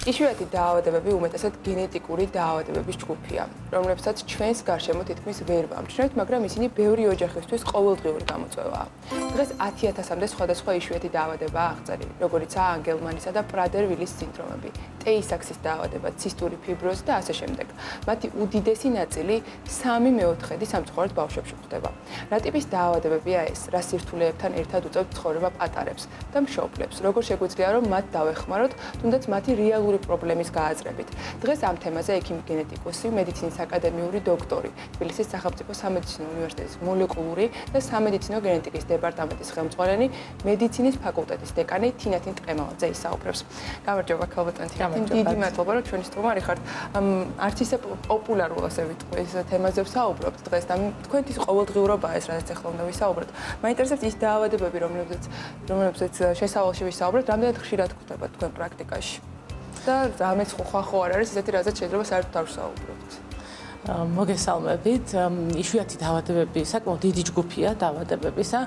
იშვიათი დაავადებები უმეტესად გენეტიკური დაავადებების ჯგუფია, რომლებსაც ჩვენს გარშემო თითქმის ვერ ვამჩნევთ, მაგრამ ისინი ბევრი ოჯახისთვის ყოველდღიური გამოწვევაა. დღეს 10,000-მდე სხვადასხვა იშვიათი დაავადებაა აღწერილი, როგორიცაა ანგელმანისა და პრადერ-ვილის სინდრომები, ტეისაქსის დაავადება, ცისტური ფიბროზი და ასე შემდეგ. მათი უდიდესი ნაწილი 3/4 სამწუხაროდ ბავშვებში გვხდება. რა ტიპის დაავადებებია ეს? რა სირთულეებთან ერთად უწევთ ცხოვრება პატარებს და მშობლებს? როგორ შეგვიძლია რომ მათ დავეხმაროთ, თუნდაც მათი რეალური პრობლემის გააზრებით? დღეს ამ თემაზე ექიმი-გენეტიკოსი, მედიცინის აკადემიური დოქტორი, თბილისის სახელმწიფო სამედიცინო უნივერსიტეტის მოლეკულური და სამედიცინო გენეტიკის დეპარტამენტის ხელმძღვანელი, მედიცინის ფაკულტეტის დეკანი თინათინ ტყემალაძე ისაუბრებს. გამარჯობა ქალბატონი. დიდი მადლობა რომ ჩვენი სტუმარი ხართ. არც ისე პოპულარულ ასე ვიტყვი ეს თემაზე ვსაუბრობთ დღეს და თქვენთვის ყოველდღიურობაა ეს, რადგან ახლა უნდა ვისაუბროთ. მაინტერესებს ის დაავადებები, რომლებზეც შესავალში ვისაუბრეთ, რამდენად ხშირად გვხვდება თქვენ პრაქტიკაში? და რამეც ხო არ არის ისეთი, რაზეც შეიძლება საერთოდ არ ვსაუბრობთ. მოგესალმებით. იშვიათი დაავადებები საკმაოდ დიდი ჯგუფია დაავადებებისა,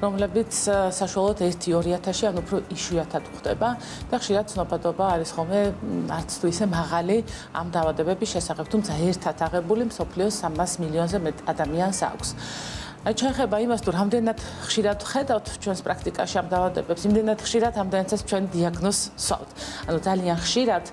რომლებიც საშუალოდ 1-2,000-ში ან უფრო იშვიათად გვხდება და ხშირად ცნობადობა არის ხოლმე არც თუ ისე მაღალი ამ დაავადებების შესახებ, თუმცა ერთად აღებული მსოფლიოს 300 მილიონზე მეტ ადამიანს აქვს. Შეიძლება იმას თუ რამდენად ხშირად ხედავთ ჩვენს პრაქტიკაში ამ დაავადებებს, იმდენად ხშირად ამდენადაც ჩვენ დიაგნოზს ვსვავთ. ანუ ძალიან ხშირად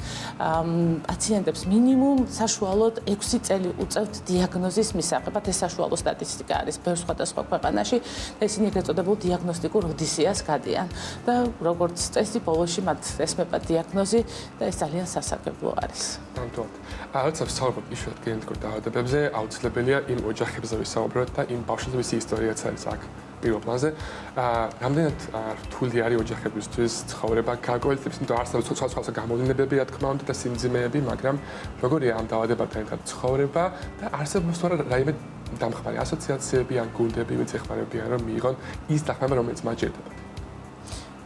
პაციენტებს მინიმუმ საშუალოდ 6 წელი უწევთ დიაგნოზის მისაღებად. ეს საშუალო სტატისტიკა არის ბევრ სხვადასხვა ქვეყანაში და ისინი ეგრეთ წოდებულ დიაგნოსტიკურ ოდისეას გადიან და როგორც წესი ბოლოში მათ ესმება დიაგნოზი და ეს ძალიან სასარგებლო არის. ნამდვილად. როცა ვსაუბრობ იშვიათ გენეტიკურ დაავადებებზე, აუცილებელია იმ ოჯახებზე ვისაუბროთ და იმ ბავშვებზე ვისი ისტორიაც არის აქ პირველ პლანზე. რამდენად რთული არის ოჯახებისთვის ცხოვრება გარკვეულწლებს, იმიტომ რომ არსებობს სხვადასხვა გამოვლინებები, რა თქმა უნდა და სიმძიმეები, მაგრამ როგორია ამ დაავადებათან ერთად ცხოვრება და არსებობს თუ არა რაიმე დამხმარე ასოციაციები ან გუნდები, ვინც ეხმარებიან რომ მიიღონ ის დახმარება, რომელიც მათ ჯერდებათ.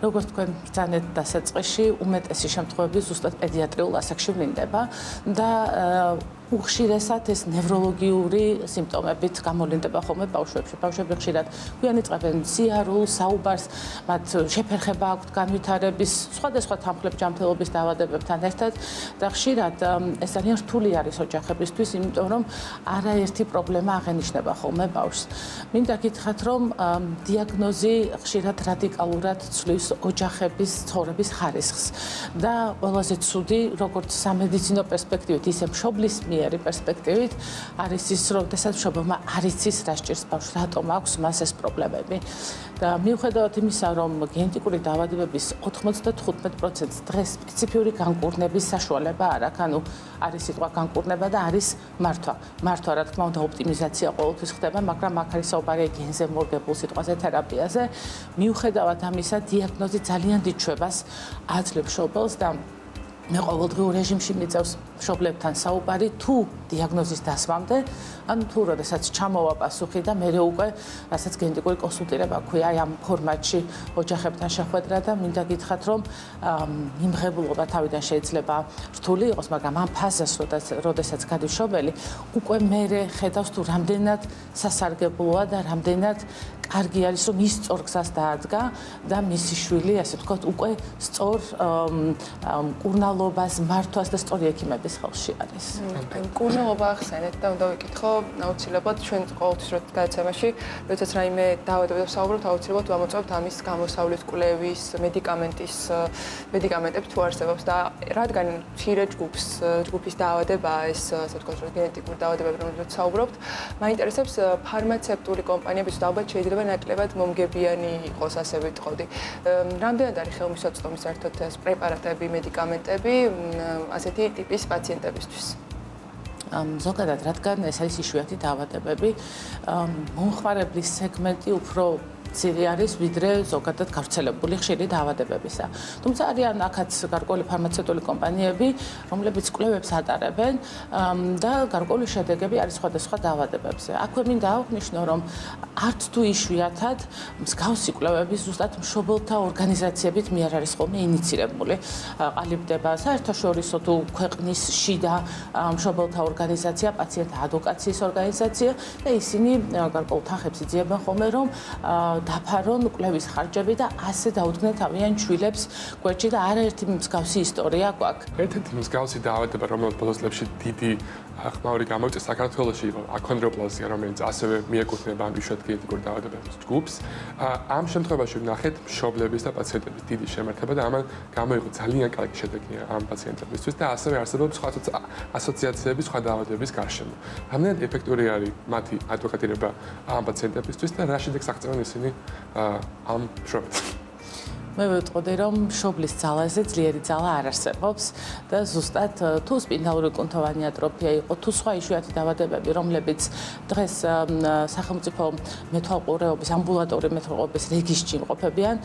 როგორც თქვენ ბრძანეთ დასაწყისში, უმეტესი შემთხვევები ზუსტად პედიატრიულ ასაკში ვლინდება და უხშირესად ეს ნევროლოგიური სიმპტომებით გამოვლინდება ხოლმე ბავშვებში. ბავშვები ხშირად გვიან იწყებენ სიარულს, საუბარს, მათ შეფერხება აქვთ განვითარების, სხვადასხვა თანხლებ-ჯანმრთელობის დაავადებებთან ერთად და ხშირად ეს ძალიან რთული არის ოჯახებისთვის, იმიტომ რომ არაერთი პრობლემა აღენიშნება ხოლმე ბავშვს. მინდა გითხრათ, რომ დიაგნოზი ხშირად რადიკალურად ცვლის ოჯახების ცხოვრების ხარისხს და ყველაზე ცუდი, როგორც სამედიცინო პერსპექტივით, ისე მშობლის მიერი პერსპექტივით არის ის, რომ მშობელმა არ იცის რა სჭირს ბავშვს, რატომ აქვს მას ეს პრობლემები. და მიუხედავად იმისა, რომ გენეტიკური დაავადებების 95%-ს დღეს სპეციფიური განკურნების საშუალება არ აქვს, ანუ არის სიტყვა განკურნება და არის მართვა. მართვა, რა თქმა უნდა, ოპტიმიზაცია ყოველთვის ხდება, მაგრამ აქ არის საუბარი გენზე მორგებულ სიტყვაზე, თერაპიაზე. მიუხედავად ამისა, დიაგნოზი ძალიან დიდ ჩვებას აძლევს მშობელს და მე ყოველდღიურ რეჟიმში მიწევს მშობლებთან საუბარი თუ დიაგნოზის დასვამდე, ანუ თუ როდესაც ჩამოვა პასუხი და მე უკვე რასაც გენეტიკური კონსულტირება ქვია აი ამ ფორმატში ოჯახებთან შეხვედრა და მინდა გითხრათ, რომ მიმღებულობა თავიდან შეიძლება რთული იყოს, მაგრამ ამ ფაზას როდესაც გადის მშობელი, უკვე მე ხედავს თუ რამდენად სასარგებლოა და რამდენად კარგი არის, რომ ის სწორ გზას დაადგა და მისი შვილი, ასე ვთქვათ, უკვე სწორ მკურნალობას, მართვას და სწორი ექიმების ხელში არის. მკურნალობა ახსენეთ და უნდა ვიკითხო, აუცილებლად ჩვენ ყოველთვის გადაცემაში, როდესაც რაიმე დაავადებაზე ვსაუბრობთ, აუცილებლად ვამოწმებთ ამის გამოსავლის კვლევის, მედიკამენტებს თუ არსებობს და რადგან მცირე ჯგუფის დაავადებაა ეს, ასე ვთქვათ, გენეტიკური დაავადებები, რომელზეც ვსაუბრობთ, მაინტერესებს ფარმაცევტული კომპანიები თუ ალბათ შეიძლება ნაკლებად მომგებიანი იყოს, ასე ვიტყოდი. რამდენად არის ხელმისაწვდომი საერთოდ ეს პრეპარატები, მედიკამენტები ასეთი ტიპის პაციენტებისთვის? ზოგადად, რადგან ეს არის იშვიათი დაავადებები, მომხმარებლის სეგმენტი უფრო მცირე არის, ვიდრე ზოგადად გავრცელებული ხშირი დაავადებებისა. თუმცა არიან აქაც გარკვეული ფარმაცევტული კომპანიები, რომლებიც კვლევებს ატარებენ და გარკვეული შედეგები არის სხვადასხვა დაავადებებზე. აქვე მინდა აღვნიშნო, რომ არც თუ იშვიათად მსგავსი კვლევები ზუსტად მშობელთა ორგანიზაციებით მიერ არის ხოლმე ინიცირებული. ყალიბდება საერთაშორისო თუ ქვეყნის შიდა მშობელთა ორგანიზაცია, პაციენტთა ადვოკაციის ორგანიზაცია და ისინი გარკვეულ თანხებს იძიებენ ხოლმე, რომ დაფარონ კვლევის ხარჯები და ასე დაუდგნენ თავიანთ შვილებს გვერდში და არაერთი მსგავსი ისტორია გვაქვს. ერთ-ერთი მსგავსი დაავადება, რომელიც ბოლოს წლებში დიდი ხმაური გამოიწვია საქართველოში, იყო აქონდროპლაზია, რომელიც ასევე მიეკუთვნება ამ იშვიათ გენეტიკურ დაავადებების ჯგუფს. ამ შემთხვევაში ვნახეთ მშობლების და პაციენტების დიდი შემართება და ამან გამოიღო ძალიან კარგი შედეგი ამ პაციენტებისთვის და ასევე არსებობს სხვა ასოციაციები სხვა დაავადებების გარშემო. რამდენად ეფექტური არის მათი ადვოკატირება ამ პაციენტებისთვის და რა შედეგს აღწევენ ისინი ამ მშობლებს? მე ვიტყოდი, რომ მშობლის ძალაზე ძლიერი ძალა არ არსებობს და ზუსტად თუ სპინალური კუნთოვანი ატროფია იყო, თუ სხვა იშვიათი დაავადებები, რომლებიც დღეს სახელმწიფო მეთვალყურეობის, ამბულატორი მეთვალყურეობის რეგისტრში იმყოფებიან,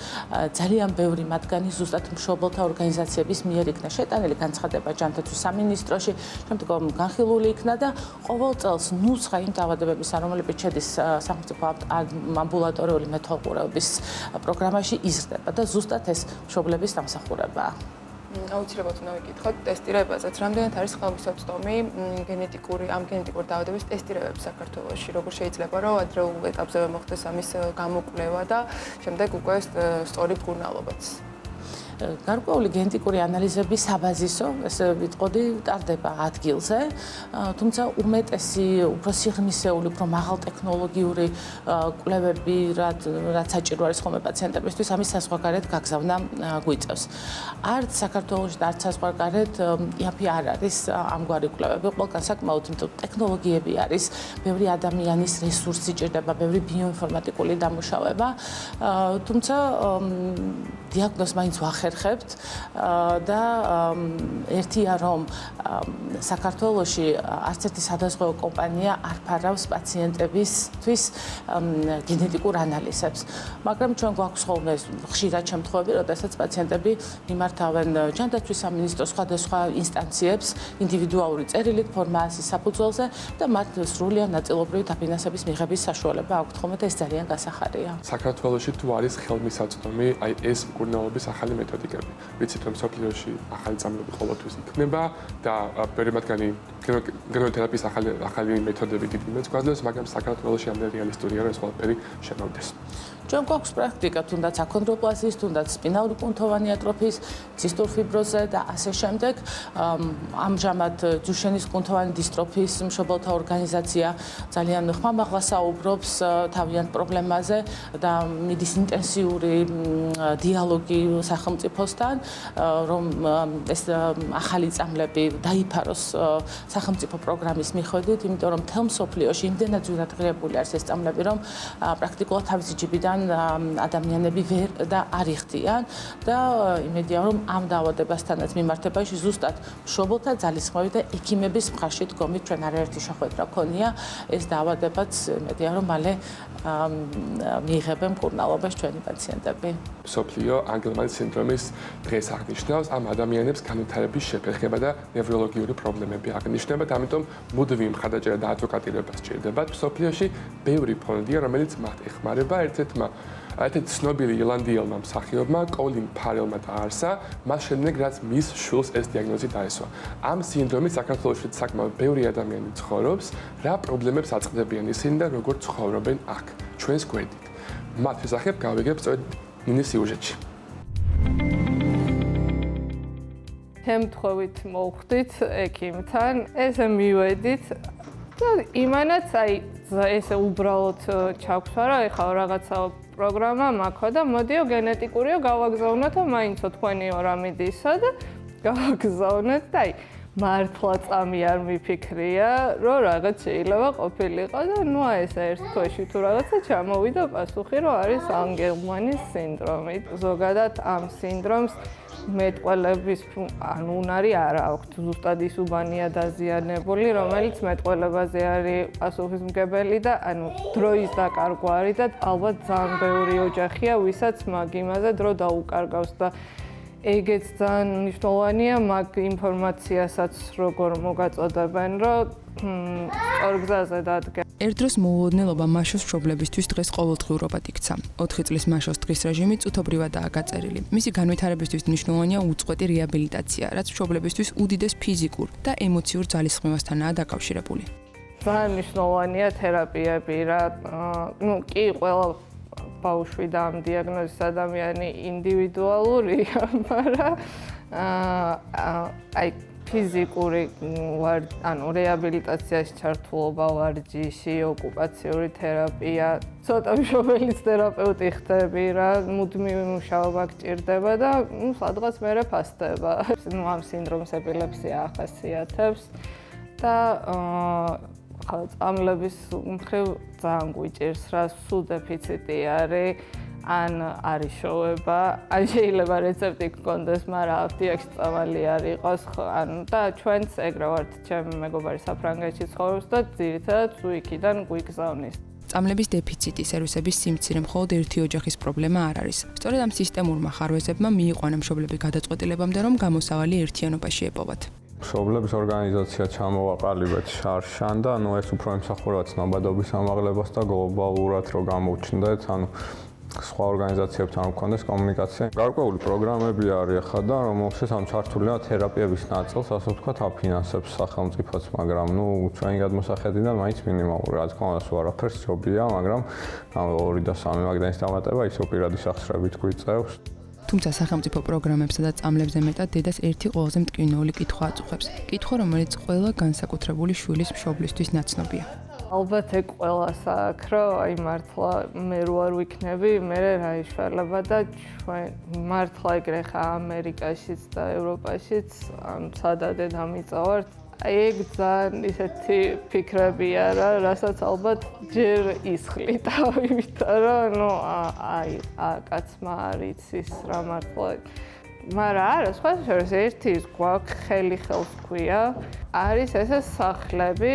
ძალიან ბევრი მათგანი ზუსტად მშობელთა ორგანიზაციების მიერ იქნა შეტანილი განცხადება ჯანდაცვის სამინისტროში, შემდგომ განხილული იქნა და ყოველ წელს ნუსხა იმ დაავადებებისა, რომლებიც შედის სახელმწიფო ამბულატორიული მეთვალყურეობის პროგრამაში იზრდება და ზუსტად ეს მშობლების დამსახურებაა. აუცილებლად უნდა ვიკითხოთ ტესტირებაზეც. რამდენად არის ხელმისაწვდომი ამ გენეტიკური დაავადების ტესტირებები საქართველოში? როგორ შეიძლება რომ ადრეულ ეტაპზე მოხდეს ამის გამოკვლევა და შემდეგ უკვე სწორი მკურნალობაც? გარკვეული გენეტიკური ანალიზები საბაზისო, ესე ვიტყოდი, ტარდება ადგილზე, თუმცა უმეტესი, უფრო სიღრმისეული, უფრო მაღალტექნოლოგიური კვლევები, რაც საჭირო არის ხოლმე პაციენტებისთვის, ამის საზღვარგარეთ გაგზავნა გვიწევს. არც საქართველოში და არც საზღვარგარეთ იაფი არ არის ამგვარი კვლევები, ყველგან საკმაოდ, იმიტომ ტექნოლოგიები არის, ბევრი ადამიანის რესურსი ჭირდება, ბევრი ბიოინფორმატიკული დამუშავება, თუმცა დიაგნოზს მაინც ვახერხებთ და ერთია რომ საქართველოში არც ერთი სადაზღვევო კომპანია არ ფარავს პაციენტებისთვის გენეტიკურ ანალიზებს, მაგრამ ჩვენ გვაქვს ხოლმე ხშირად შემთხვევები, როდესაც პაციენტები მიმართავენ ჯანდაცვის სამინისტროს სხვადასხვა ინსტანციებს ინდივიდუალური წერილით ფორმაასის საფუძველზე და მათ სრულიად ნაწილობრივი დაფინანსების მიღების საშუალება აქვთ ხოლმე და ეს ძალიან გასახარია. საქართველოში თუ არის ხელმისაწვდომი აი ეს მკურნალობის ახალი მეთოდიკები. ვიცით რომ მსოფლიოში ახალი წამლები ყოველთვის იქნება და ბევრი მათგანი გენოთერაპიის ახალი მეთოდები დიდ იმედს გვაძლევს, მაგრამ საქართველოში ამდენ რეალისტურია რომ ეს ყველაფერი შემოვიდეს. ჩვენ გვაქვს პრაქტიკა თუნდაც აქონდროპლაზიის, თუნდაც სპინალური კუნთოვანი ატროფიის, ცისტურ ფიბროზე და ასე შემდეგ. ამჟამად ჯუშენის კუნთოვანი დისტროფიის მშობელთა ორგანიზაცია ძალიან ხმამაღლა საუბრობს თავიანთ პრობლემაზე და მიდის ინტენსიური დიალოგი სახელმწიფოსთან, რომ ეს ახალი წამლები დაიფაროს სახელმწიფო პროგრამის მიხედვით, იმიტომ რომ მთელ მსოფლიოში იმდენად ძვირადღირებული არის ეს წამლები, რომ პრაქტიკულად თავისი ჯიბიდან ადამიანები ვერ და არ იხდიან და იმედია რომ ამ დაავადებასთანაც მიმართებაში ზუსტად მშობელთა ძალისხმევით და ექიმების მხარში დგომით ჩვენ არაერთი შეხვედრა ქონია ეს დაავადებაც იმედია რომ მალე მიიღებენ მკურნალობას ჩვენი პაციენტები. მსოფლიო ანგელმანის სინდრომის დღეს აღნიშნავს ამ ადამიანებს განვითარების შეფერხება და ნევროლოგიური პრობლემები აღნიშნება და ამიტომ მუდმივი მხარდაჭერა და ადვოკატირება სჭირდებათ. მსოფლიოში ბევრი ფონდია, რომელიც მათ ეხმარება. ერთ-ერთი ცნობილი ირლანდიელმა მსახიობმა კოლინ ფარელმა დააარსა, მას შემდეგ რაც მის შვილს ეს დიაგნოზი დაესვა. ამ სინდრომით საქართველოში საკმაოდ ბევრი ადამიანი ცხოვრობს, რა პრობლემებს აწყდებიან ისინი და როგორ ცხოვრობენ აქ, ჩვენს გვერდით. მათ შესახებ გავიგებ სწორედ მინის სიუჟეტში. თემთხოვით მოვხდით ექიმთან, ესე მივედით და იმანაც აი ესე უბრალოდ ჩაგვსვა რა ეხლა რაღაცა პროგრამა მაქვს და მოდიო გენეტიკურიო გავაგზავნოთო მაინცო თქვენიო რამიდისა და გავაგზავნეთ და აი მართლა წამი არ მიფიქრია რომ რაღაც შეიძლება ყოფილიყო და ნუ ეს ერთ თვეში თუ რაღაცა ჩამოვიდა პასუხი რომ არის ანგელმანის სინდრომი. ზოგადად ამ სინდრომს მეტყველების ანუ უნარი არ აქვს, ზუსტად ის უბანია დაზიანებული, რომელიც მეტყველებაზე არის პასუხისმგებელი და ანუ დროის დაკარგვა არის და ალბათ ძალიან ბევრი ოჯახია, ვისაც მაგ იმაზე დრო დაუკარგავს და ეგეც ძალიან მნიშვნელოვანია მაგ ინფორმაციასაც როგორ მოგაწოდებენ, რომ სწორ გზაზე დადგენ. ერთ დროს მოულოდნელობა მაშოს მშობლებისთვის დღეს ყოველდღიურობად იქცა. 4 წლის მაშოს დღის რეჟიმი წუთობრივადაა გაწერილი. მისი განვითარებისთვის მნიშვნელოვანია უწყვეტი რეაბილიტაცია, რაც მშობლებისთვის უდიდეს ფიზიკურ და ემოციურ ძალისხმევასთანაა დაკავშირებული. ძალიან მნიშვნელოვანია თერაპიები რა. ნუ კი ყველა ბავშვი და ამ დიაგნოზის ადამიანი ინდივიდუალურია, მაგრამ აი ფიზიკური რეაბილიტაციაში ჩართულობა, ვარჯიში, ოკუპაციური თერაპია, ცოტა მშობელის თერაპევტი ხდები რა, მუდმივი მუშაობა გჭირდება და სადღაც მერე ფასდება. ამ სინდრომს ეპილეფსია ახასიათებს და წამლების მხრივ ძალიან გვიჭირს რა, სულ დეფიციტი არის. ან არის შოვება, ან შეიძლება რეცეპტი გქონდეს, მაგრამ აფთიაქში წამალი არ იყოს, და ჩვენც ეგრე ვართ, ჩემი მეგობარი საფრანგეთში ცხოვრობს და ძირითადად იქიდან გვიგზავნის. წამლების დეფიციტი, სერვისების სიმცირე მხოლოდ ერთი ოჯახის პრობლემა არ არის. სწორედ ამ სისტემურმა ხარვეზებმა მიიყვანა მშობლები გადაწყვეტილებამდე, რომ გამოსავალი ერთიანობაში ეპოვათ. მშობლების ორგანიზაცია ჩამოვაყალიბეთ შარშან და ეს უფრო ემსახურება ცნობადობის ამაღლებას და გლობალურად რო გამოჩნდეთ, სხვა ორგანიზაციებთან მქონდეს კომუნიკაცია. გარკვეული პროგრამები არის ახლა და რომელშიც ჩართულია თერაპიების ნაწილს, ასე ვთქვათ, აფინანსებს სახელმწიფოც, მაგრამ ჩვენი გადმოსახედიდან მაინც მინიმალური, რა თქმა უნდა, არაფერს ჯობია, მაგრამ 2 და 3 მაგდანის დამატება ისო პირადი სახსრებით გვიწევს. თუმცა სახელმწიფო პროგრამებსა და წამლებზე მეტად დედას ერთი ყველაზე მტკივნეული კითხვა აწუხებს. კითხვა, რომელიც ყველა განსაკუთრებული შვილის მშობლისთვის ნაცნობია. ალბათ ეგ ყველას აქ, რომ აი მართლა მე რო არ ვიქნები, მე რა იშველება და ჩვენ მართლა ეგრე ხა ამერიკაშიც და ევროპაშიც, სადადე დამიწავართ. აი ეგ ძალიან ისეთი ფიქრებია რა, რასაც ალბათ ჯერ ისხლით, იმიტომ რომ აი კაცმა არ იცის რა მართლა. მაგრამ არა, სხვა შორის ერთი ის გვაქვს ხელი ხელს ქვია, არის ესე სახლები,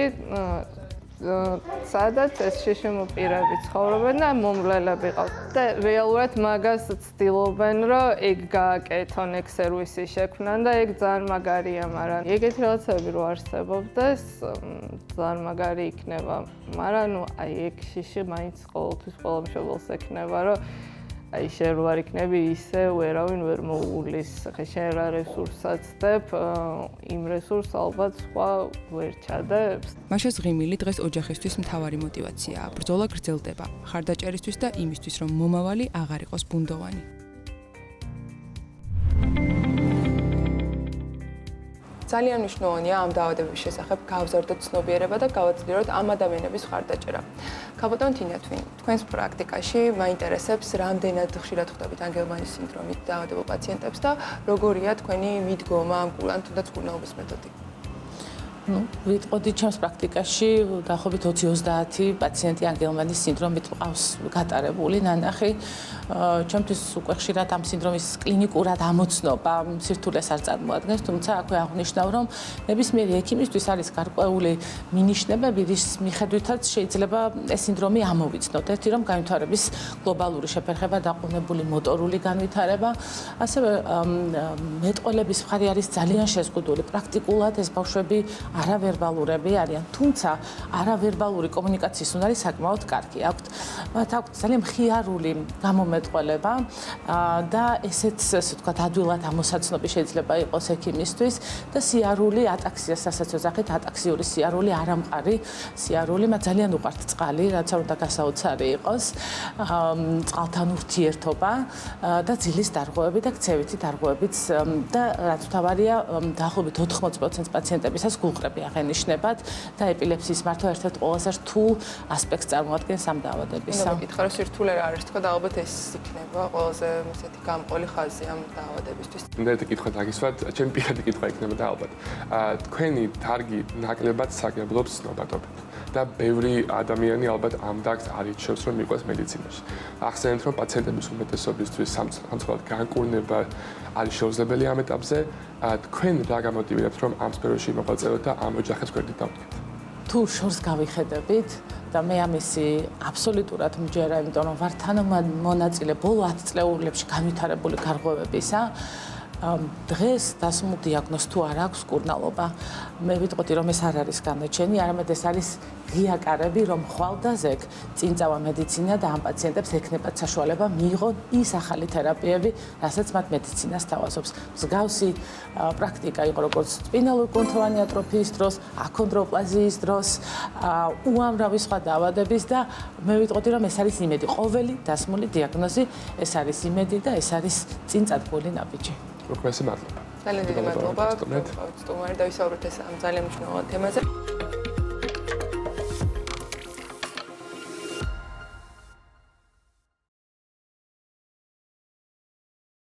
სადაც ეს შიშიმო პირები ცხოვრობენ და მომვლელები ყავთ. და რეალურად მაგას ცდილობენ, რომ ეგ გააკეთონ, ეგ სერვისი შექმნან და ეგ ძალიან მაგარია, მაგრამ ეგეთი რაღაცები რო არსებობდეს, ძალიან მაგარი იქნება. მაგრამ აი ეგ შიში მაინც ყოველთვის ყველა მშობელს ექნება, რომ აი შენ რო არ იქნები ისე ვერავინ ვერ მოუვლის. ხე შენ რა რესურსს აცდებ, იმ რესურსს ალბათ სხვა ვერ ჩადებს. მაშას ღიმილი დღეს ოჯახისთვის მთავარი мотиваციაა. ბრძოლა გრძელდება, ხარდაჭერისთვის და იმისთვის, რომ მომავალი აღარ იყოს ბუნდოვანი. ძალიან მნიშვნელოვანია ამ დაავადების შესახებ გავზარდოთ ცნობიერება და გავაძლიეროთ ამ ადამიანების ხარდაჭერა. ქალბატონ თინა თვინი, თქვენს პრაქტიკაში მაინტერესებს, რამდენად ხშირად ხვდებით ანგელმანის სინდრომით დაავადებულ პაციენტებს და როგორია თქვენი მიდგომა ამ თუნდაც კურნალობის მეთოდი? ვიტყოდი ჩემს პრაქტიკაში დაახლოებით 20-30 პაციენტი ანგელმანის სინდრომით მყავს გატარებული ნანახი. ჩემთვის უკვე ხშირად ამ სინდრომის კლინიკურად ამოცნობა სირთულეს არ წარმოადგენს, თუმცა აქვე აღნიშნავ, რომ ნებისმიერი ექიმისთვის არის გარკვეული მინიშნებები, რის მიხედვითაც შეიძლება ეს სინდრომი ამოვიცნოთ. ერთი რომ განვითარების გლობალური შეფერხება, დაყუნებული მოტორული განვითარება, ასევე მეტყველების მხარე არის ძალიან შეზღუდული. პრაქტიკულად ეს ბავშვები არავერბალურები არიან, თუმცა არავერბალური კომუნიკაციის უნარი საკმაოდ კარგი აქვთ. მათ აქვთ ძალიან მხიარული გამომეტყველება და ესეც, ასე ვთქვათ, ადვილად ამოსაცნობი შეიძლება იყოს ექიმისთვის და სიარული ატაქსიას, რასაც ვეძახით, ატაქსიური სიარული, არამყარი სიარული, მათ ძალიან უყვართ წყალი, რაც არ უნდა გასაოცარი იყოს, წყალთან ურთიერთობა და ძილის დარღვევები და ქცევითი დარღვევებიც და რაც მთავარია, დაახლოებით 80% პაციენტებისას გულყრები აღენიშნებათ და ეპილეფსიის მართვა ერთ-ერთ ყველაზე რთულ ასპექტს წარმოადგენს ამ დაავადებისა. მოგეკითხა, რომ სირთულე რა არის, თქო და ალბათ ეს იქნება ყველაზე ესეთი გამყოლი ხაზი ამ დაავადებისთვის. უნდა კითხვა დაგისვათ, ჩემი პირადი კითხვა იქნება და ალბათ. თქვენი დარგი ნაკლებად საგებლობს ცნობადობით და ბევრი ადამიანი ალბათ ამ დარგს არ ირჩევს, რომ მიყვეს მედიცინაში. ახსენეთ, რომ პაციენტების უმეტესობისთვის სამწუხაროდ განკურნება არის შეუძლებელი ამ ეტაპზე. თქვენ რა გამოტივირებთ, რომ ამ სფეროში მოღვაწეოთ და ამ ოჯახებს გვერდით დავდგეთ? თუ შორს გავიხედებით და მე ამისი აბსოლუტურად მჯერა, იმიტომ რომ ვარ თანამონაწილე ბოლო 10 წლეულებში განვითარებული გარღვევებისა, დღეს დასმულ დიაგნოზს თუ არ აქვს მკურნალობა, მე ვიტყოდი რომ ეს არ არის განაჩენი, არამედ ეს არის ღიაკარები, რომ ხვალდაზექ წინწავა მედიცინა და ამ პაციენტებს ექნებათ საშუალება მიიღონ ის ახალი თერაპიები, რასაც მათ მედიცინა სთავაზობს. მსგავსი პრაქტიკა იყო როგორც სპინალური კუნთოვანი ატროფიის დროს, აქონდროპლაზიის დროს, უამრავი სხვა დაავადების და მე ვიტყოდი რომ ეს არის იმედი. ყოველი დასმული დიაგნოზი ეს არის იმედი და ეს არის წინწადგული ნაბიჯი. Უქმესი მადლობა. ძალიან დიდი მადლობა. სტუმარი და ვისაუბრეთ ეს ამ ძალიან მნიშვნელოვან თემაზე.